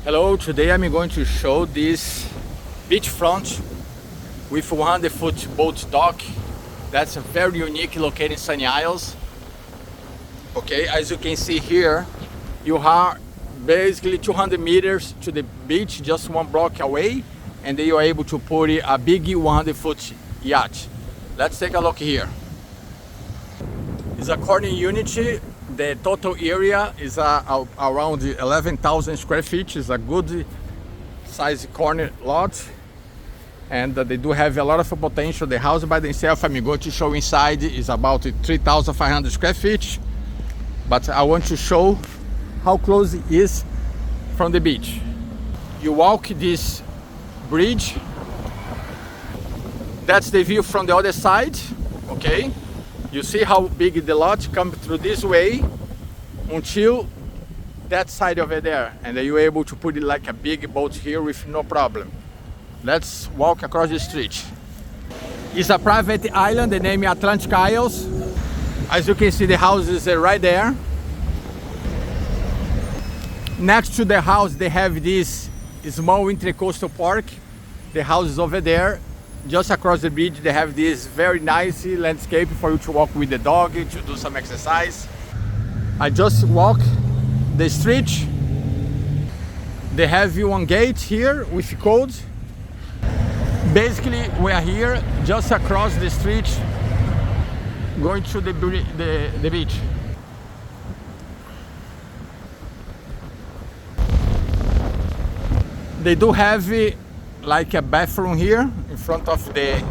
Hello, today I'm going to show this beachfront with 100-foot boat dock. That's a very unique located in Sunny Isles. Okay, as you can see here, you are basically 200 meters to the beach, just one block away, and then you are able to put a big 100-foot yacht. Let's take a look here. It's a corner unit. The total area is around 11,000 square feet. It's a good size corner lot, and they do have a lot of potential. The house by itself, I'm going to show inside, is about 3,500 square feet, but I want to show how close it is from the beach. You walk this bridge, that's the view from the other side. Okay, you see how big the lot comes through this way until that side over there, and then you're able to put it like a big boat here with no problem. Let's walk across the street. It's a private island, the name is Atlantic Isles. As you can see, the house is right there. Next to the house, they have this small intercoastal park. The house is over there. Just across the bridge, they have this very nice landscape for you to walk with the dog, to do some exercise. I just walk the street. They have one gate here with code. Basically, we are here just across the street, going to the beach. They do have like a bathroom here in front of the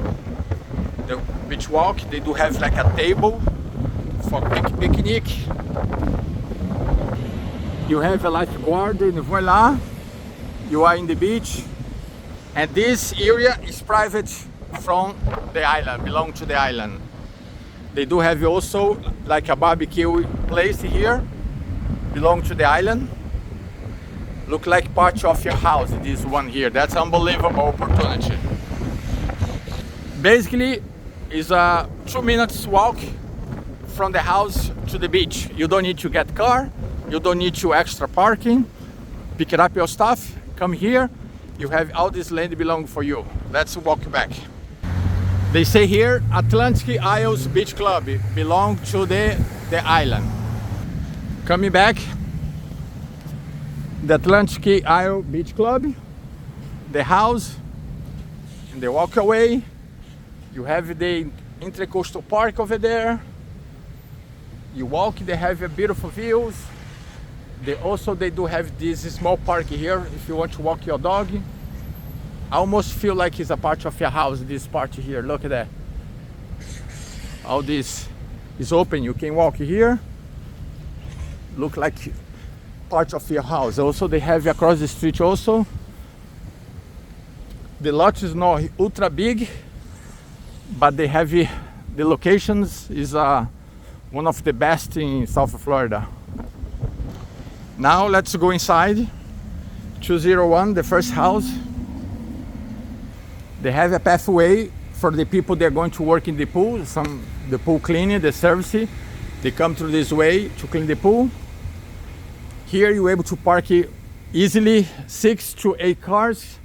beach walk. They do have like a table for picnic. You have a lifeguard, and voila, you are in the beach. And this area is private from the island, belong to the island. They do have also like a barbecue place here, belong to the island. Look like part of your house, this one here. That's unbelievable opportunity. Basically, it's a 2 minutes walk from the house to the beach. You don't need to get car, you don't need to extra parking. Pick it up your stuff, come here, you have all this land belong for you. Let's walk back. They say here, Atlantic Isles Beach Club belong to the island. Coming back, the Atlantic Isle Beach Club, the house, and the walkway. You have the Intercoastal Park over there. You walk, they have beautiful views. They do have this small park here if you want to walk your dog. I almost feel like it's a part of your house, this part here. Look at that. All this is open, you can walk here. Look like part of your house. Also, they have across the street also. The lot is not ultra big, but they have the locations is one of the best in South Florida. Now let's go inside. 201, the first house. They have a pathway for the people that are going to work in the pool. The pool cleaning, the service. They come through this way to clean the pool. Here you're able to park easily 6 to 8 cars.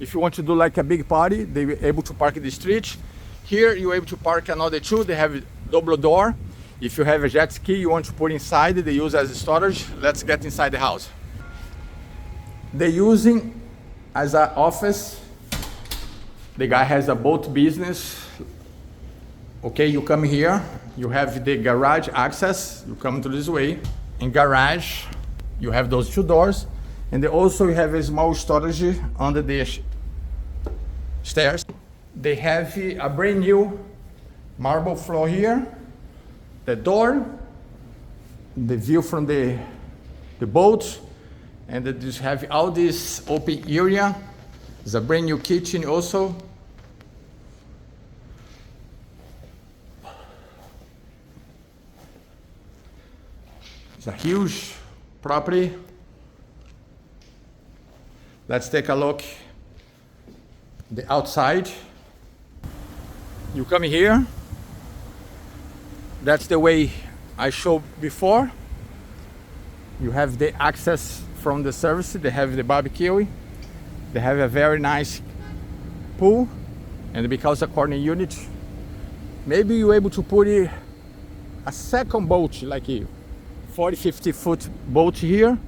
If you want to do like a big party, they're able to park in the street. Here you're able to park another 2. They have a double door. If you have a jet ski you want to put inside, they use as storage. Let's get inside the house. They're using as an office. The guy has a boat business. Okay, you come here, you have the garage access. You come through this way. In garage, you have those 2 doors, and also you have a small storage under the stairs. They have a brand new marble floor here. The door, the view from the boat, and they just have all this open area. There's a brand new kitchen also. It's a huge property. Let's take a look the outside. You come here. That's the way I showed before. You have the access from the service. They have the barbecue. They have a very nice pool, and because a corner unit, maybe you're able to put a second boat, like a 40-50 foot boat here,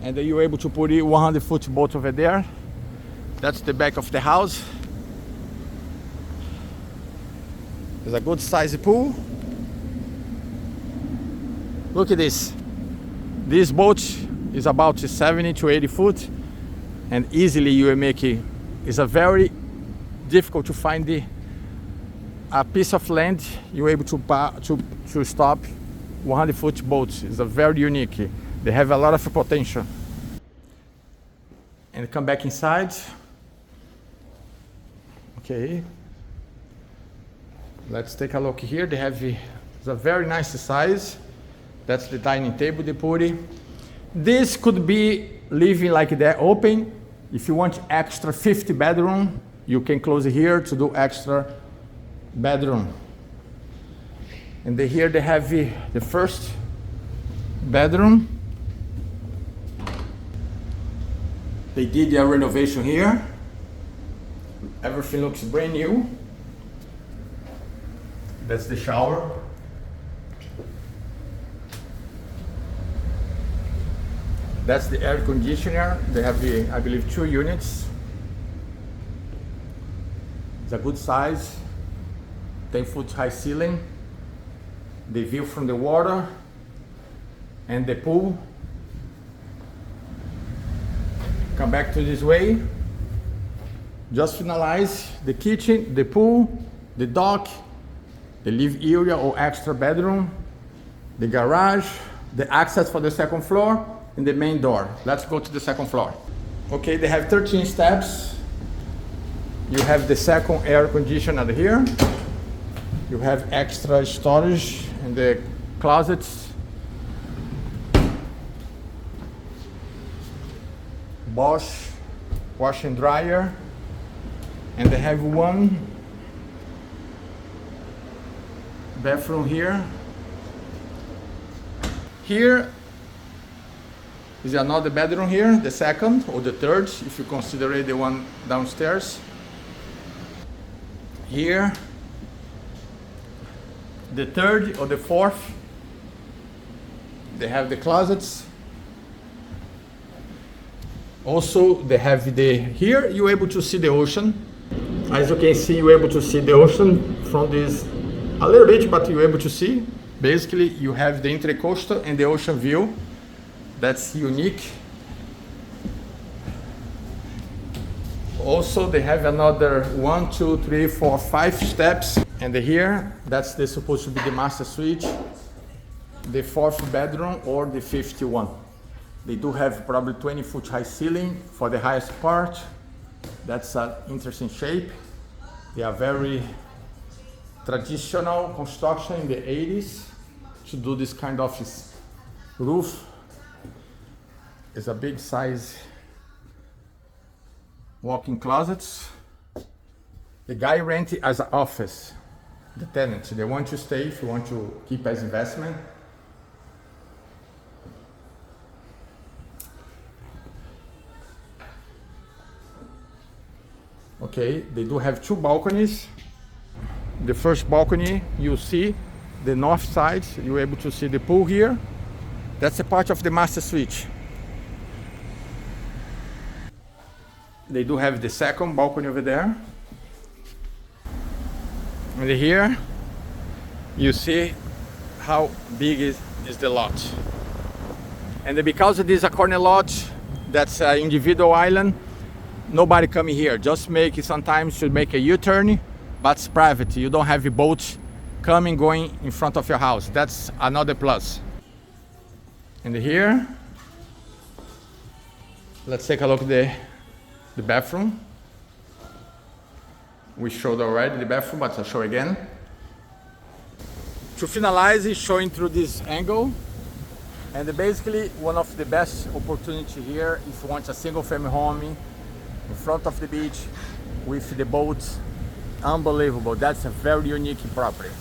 and then you're able to put a 100 foot boat over there. That's the back of the house. There's a good size pool. Look at this. This boat is about 70 to 80 foot, and easily you will make it. It's a very difficult to find a piece of land you're able to stop 100 foot boats. It's a very unique. They have a lot of potential. And come back inside. Okay. Let's take a look here. They have it's a very nice size. That's the dining table they put it. This could be living like that open. If you want extra 50 bedroom, you can close it here to do extra bedroom. And here they have the first bedroom. They did a renovation here. Everything looks brand new. That's the shower. That's the air conditioner. They have, I believe, 2 units. It's a good size. 10 foot high ceiling. The view from the water and the pool. Come back to this way. Just finalize the kitchen, the pool, the dock, the live area or extra bedroom, the garage, the access for the second floor, and the main door. Let's go to the second floor. Okay, they have 13 steps. You have the second air conditioner here. You have extra storage in the closets. Bosch wash and dryer. And they have one bathroom here. Here is another bedroom here, the second or the third, if you consider the one downstairs. Here, the third or the fourth. They have the closets. Also, they have here you're able to see the ocean. As you can see, you're able to see the ocean from this a little bit, but you're able to see. Basically, you have the intercoastal and the ocean view. That's unique. Also, they have another 1, 2, 3, 4, 5 steps. And here, that's supposed to be the master suite, the 4th bedroom or the 51. They do have probably 20 foot high ceiling for the highest part. That's an interesting shape. They are very traditional construction in the 80s to do this kind of roof. It's a big size walk-in closets. The guy rent it as an office. The tenant, they want to stay if you want to keep as investment. Okay, they do have 2 balconies. The first balcony, you see the north side, you're able to see the pool here. That's a part of the master suite. They do have the second balcony over there. And here, you see how big is the lot. And because it is a corner lot, that's an individual island, nobody coming here. Just make it sometimes to make a U-turn, but it's private. You don't have a boat coming, going in front of your house. That's another plus. And here, let's take a look at the bathroom. We showed already the bathroom, but I'll show again. To finalize, showing through this angle. And basically, one of the best opportunity here, if you want a single family home in front of the beach with the boat, unbelievable. That's a very unique property.